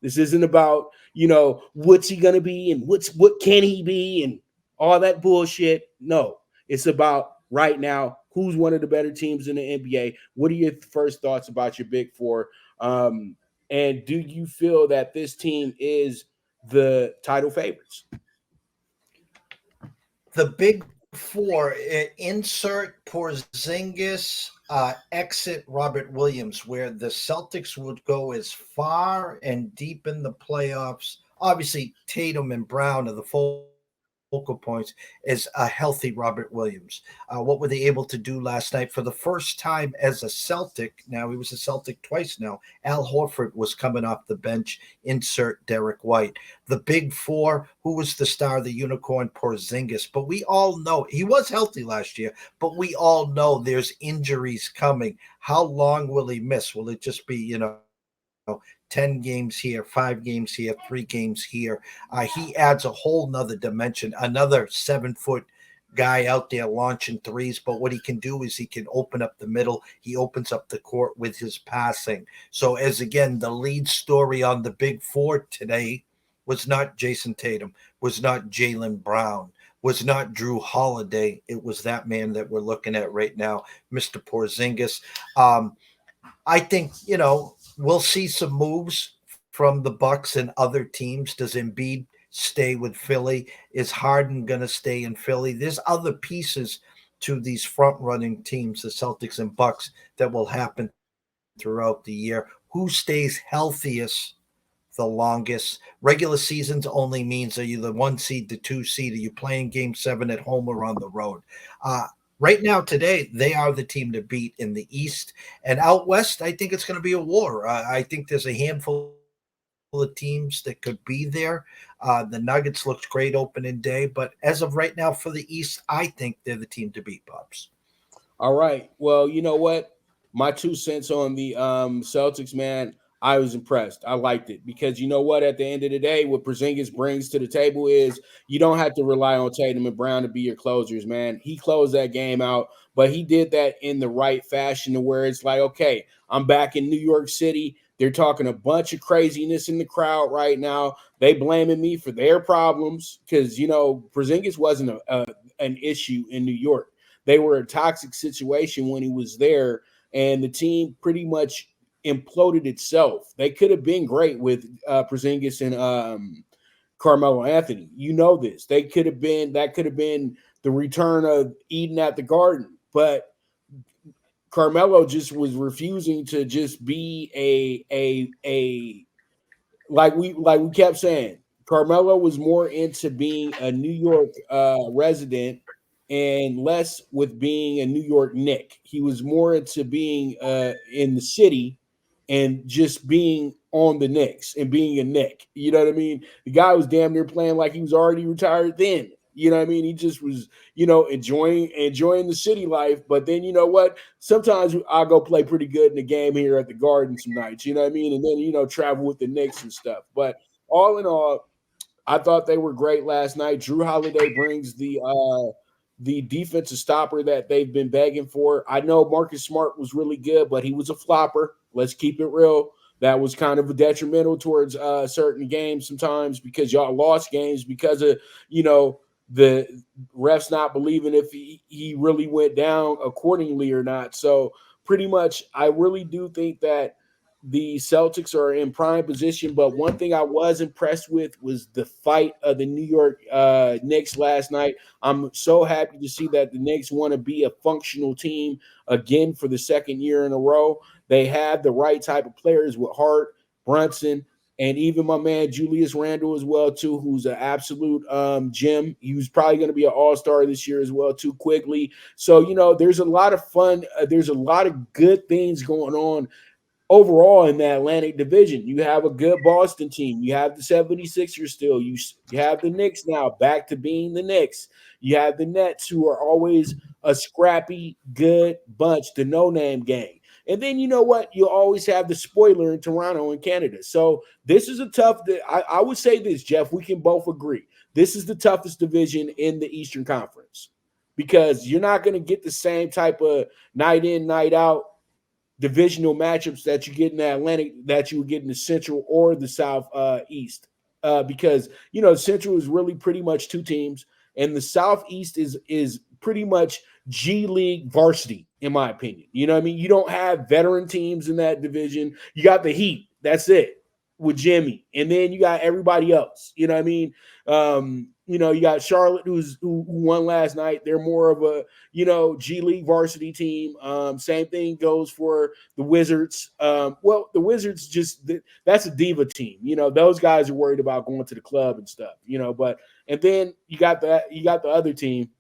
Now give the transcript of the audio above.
This isn't about, what's he gonna be and what can he be and all that bullshit. No, it's about right now who's one of the better teams in the NBA. What are your first thoughts about your big four? And do you feel that this team is the title favorites? The big four, insert Porzingis, exit Robert Williams, where the Celtics would go as far and deep in the playoffs. Obviously, Tatum and Brown are the focal points, is a healthy Robert Williams. What were they able to do last night? For the first time as a Celtic, now he was a Celtic twice now, Al Horford was coming off the bench, insert Derek White. The big four, who was the star, the unicorn, Porzingis. But we all know he was healthy last year, but we all know there's injuries coming. How long will he miss? Will it just be, 10 games here, 5 games here, 3 games here? He adds a whole nother dimension, another 7 foot guy out there launching threes. But what he can do is he can open up the middle. He opens up the court with his passing. So, as again, the lead story on the big four today was not Jason Tatum, was not Jalen Brown, was not Drew Holiday. It was that man that we're looking at right now, Mr. Porzingis. I think, we'll see some moves from the Bucks and other teams. Does Embiid stay with Philly? Is Harden going to stay in Philly? There's other pieces to these front running teams, the Celtics and Bucks, that will happen throughout the year. Who stays healthiest the longest? Regular seasons only means, are you the 1 seed, the 2 seed? Are you playing game 7 at home or on the road? Uh, right now, today, they are the team to beat in the East. And out West, I think it's going to be a war. I think there's a handful of teams that could be there. The Nuggets looked great opening day. But as of right now for the East, I think they're the team to beat, Pops. All right. Well, you know what? My 2 cents on the Celtics, man. I was impressed. I liked it because you know what? At the end of the day, what Porzingis brings to the table is you don't have to rely on Tatum and Brown to be your closers, man. He closed that game out, but he did that in the right fashion to where it's like, okay, I'm back in New York City. They're talking a bunch of craziness in the crowd right now. They blaming me for their problems because Porzingis wasn't an issue in New York. They were a toxic situation when he was there, and the team pretty much imploded itself. They could have been great with Porzingis and Carmelo Anthony. You know this. That could have been the return of Eden at the Garden, but Carmelo just was refusing to just be a like we kept saying. Carmelo was more into being a New York resident and less with being a New York Knick. He was more into being in the city and just being on the Knicks and being a Knick. You know what I mean? The guy was damn near playing like he was already retired then. You know what I mean? He just was, enjoying the city life. But then you know what? Sometimes I'll go play pretty good in the game here at the Garden some nights. You know what I mean? And then travel with the Knicks and stuff. But all in all, I thought they were great last night. Drew Holiday brings the defensive stopper that they've been begging for. I know Marcus Smart was really good, but he was a flopper. Let's keep it real. That was kind of detrimental towards certain games sometimes because y'all lost games because of, the refs not believing if he really went down accordingly or not. So pretty much, I really do think that the Celtics are in prime position. But one thing I was impressed with was the fight of the New York Knicks last night. I'm so happy to see that the Knicks want to be a functional team again for the second year in a row. They have the right type of players with Hart, Brunson, and even my man Julius Randle as well too, who's an absolute gem. He was probably going to be an all-star this year as well too, quickly. So there's a lot of fun. There's a lot of good things going on overall in the Atlantic Division. You have a good Boston team. You have the 76ers still. You have the Knicks now back to being the Knicks. You have the Nets, who are always a scrappy, good bunch, the no-name gang. And then you know what? You always have the spoiler in Toronto and Canada. So this is a tough – I would say this, Jeff. We can both agree. This is the toughest division in the Eastern Conference because you're not going to get the same type of night in, night out divisional matchups that you get in the Atlantic that you would get in the Central or the South East. Because the Central is really pretty much two teams, and the Southeast is pretty much G League varsity, in my opinion. You know what I mean? You don't have veteran teams in that division. You got the Heat. That's it with Jimmy, and then you got everybody else. You know what I mean? You got Charlotte, who won last night. They're more of a G League varsity team. Same thing goes for the Wizards. Well, the Wizards that's a diva team. Those guys are worried about going to the club and stuff. But and then you got the other team.